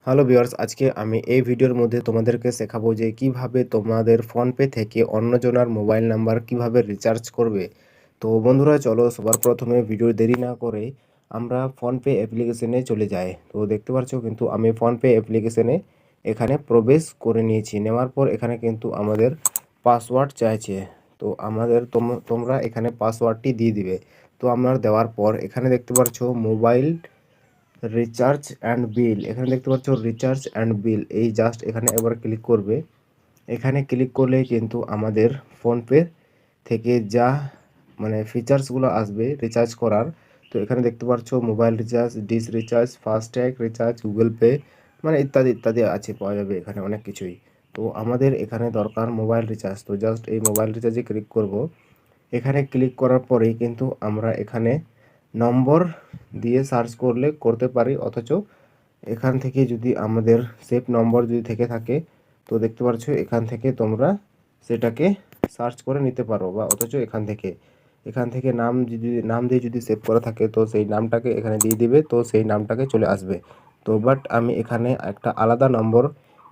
Hello viewers, আজকে আমি এই ভিডিওর মধ্যে তোমাদেরকে শেখাবো যে কিভাবে তোমাদের ফোনপে থেকে অন্যজনের মোবাইল নাম্বার কিভাবে রিচার্জ করবে। তো বন্ধুরা, চলো সবার প্রথমে ভিডিও দেরি না করে আমরা ফোনপে অ্যাপ্লিকেশনে চলে যাই। তো দেখতে পাচ্ছ কিন্তু আমি ফোনপে অ্যাপ্লিকেশনে এখানে প্রবেশ করে নিয়েছি। নেওয়ার পর এখানে কিন্তু আমাদের পাসওয়ার্ড চাইছে। তো আমাদের তোমরা এখানে পাসওয়ার্ডটি দিয়ে দিবে। তো আমার দেওয়ার পর এখানে দেখতে পাচ্ছ মোবাইল রিচার্জ অ্যান্ড বিল, এখানে দেখতে পাচ্ছ রিচার্জ অ্যান্ড বিল, এই জাস্ট এখানে একবার ক্লিক করবে। এখানে ক্লিক করলে কিন্তু আমাদের ফোনপে থেকে যা ফিচার্সগুলো আসবে রিচার্জ করার। তো এখানে দেখতে পাচ্ছ mobile recharge, dish recharge, FASTag recharge, Google pay ইত্যাদি ইত্যাদি আছে, পাওয়া যাবে এখানে অনেক কিছুই। তো আমাদের এখানে দরকার মোবাইল রিচার্জ। তো জাস্ট এই মোবাইল রিচার্জে ক্লিক করব। এখানে ক্লিক করার পরেই কিন্তু আমরা এখানে নম্বর দিয়ে সার্চ করতে পারি, অথচ এখান থেকে যদি আমাদের সেভ নম্বর যদি থেকে থাকে তো দেখতে পাচ্ছ এখান থেকে তোমরা সেটাকে সার্চ করে নিতে পারো, বা অথচ এখান থেকে নাম দিয়ে যদি সেভ করা থাকে তো সেই নামটাকে এখানে দিয়ে দিবে, তো সেই নামটাকে চলে আসবে। তো বাট আমি এখানে একটা আলাদা নম্বর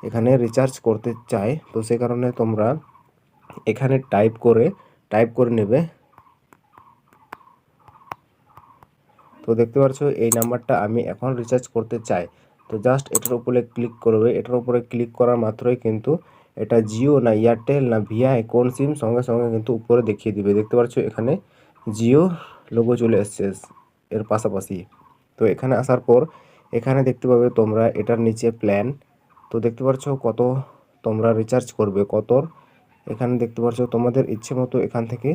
এখানে রিচার্জ করতে চাই, তো সে কারণে তোমরা এখানে টাইপ করে নেবে। তো দেখতে পাচ্ছ এই নাম্বারটা আমি এখন রিচার্জ করতে চাই। তো জাস্ট এটার উপরে ক্লিক করবে। এটার উপরে ক্লিক করার মাত্রই কিন্তু এটা জিও না এয়ারটেল না ভিআই কোন সিম সঙ্গে সঙ্গে কিন্তু উপরে দেখিয়ে দিবে। দেখতে পাচ্ছ এখানে জিও লোগো চলে এসছে এর পাশাপাশি। তো এখানে আসার পর এখানে দেখতে পাবে তোমরা এটার নিচে প্ল্যান। তো দেখতে পাচ্ছ কত তোমরা রিচার্জ করবে কতর। এখানে দেখতে পাচ্ছ তোমাদের ইচ্ছে মতো এখান থেকে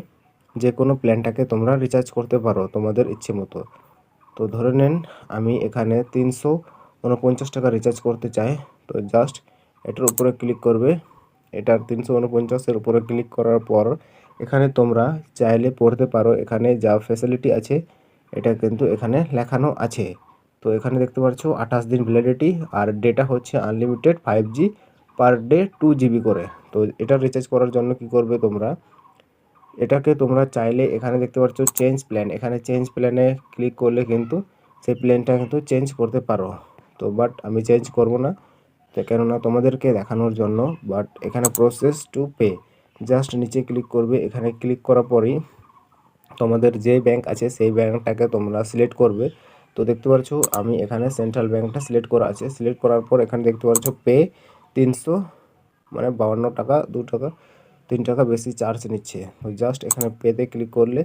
যে কোনো প্ল্যানটাকে তোমরা রিচার্জ করতে পারো তোমাদের ইচ্ছে মতো। তো ধরে নেন আমি এখানে 349 টাকা রিচার্জ করতে চাই। তো জাস্ট এটার উপরে ক্লিক করবে। এটার 349-এর উপরে ক্লিক করার পর এখানে তোমরা চাইলে পড়তে পারো, এখানে যা ফ্যাসিলিটি আছে এটা কিন্তু এখানে লেখানো আছে। তো এখানে দেখতে পাচ্ছ 28 দিন ভ্যালিডিটি, আর ডেটা হচ্ছে unlimited 5G per day 2 GB করে। তো এটা রিচার্জ করার জন্য কি করবে তোমরা, এটাকে তোমরা চাইলে এখানে দেখতে পাচ্ছ চেঞ্জ প্ল্যান, এখানে চেঞ্জ প্ল্যানে ক্লিক করলে কিন্তু সেই প্ল্যানটা কিন্তু চেঞ্জ করতে পারো। তো বাট আমি চেঞ্জ করব না, তো কেননা তোমাদেরকে দেখানোর জন্য। বাট এখানে প্রসেস টু পে, জাস্ট নিচে ক্লিক করবে। এখানে ক্লিক করার পরেই তোমাদের যে ব্যাংক আছে সেই ব্যাংকটাকে তোমরা সিলেক্ট করবে। তো দেখতে পাচ্ছ আমি এখানে সেন্ট্রাল ব্যাংকটা সিলেক্ট করা আছে। সিলেক্ট করার পর এখানে দেখতে পাচ্ছ পে 352 টাকা, 2 টাকা 3 টাকা বেশি চার্জ নিচ্ছে। তো জাস্ট এখানে পেতে ক্লিক করলে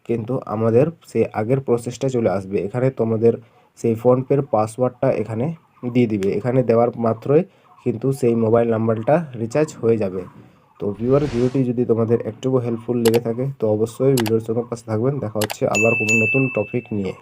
কিন্তু আমাদের সেই আগের প্রসেসটা চলে আসবে। এখানে তোমাদের সেই ফোনপের পাসওয়ার্ডটা এখানে দিয়ে দিবে। এখানে দেওয়ার মাত্রই কিন্তু সেই মোবাইল নাম্বারটা রিচার্জ হয়ে যাবে। তো ভিডিওটি যদি তোমাদের একটুকু হেল্পফুল লেগে থাকে তো অবশ্যই ভিডিওর সঙ্গে পাশে থাকবেন। দেখা হচ্ছে আবার কোনো নতুন টপিক নিয়ে।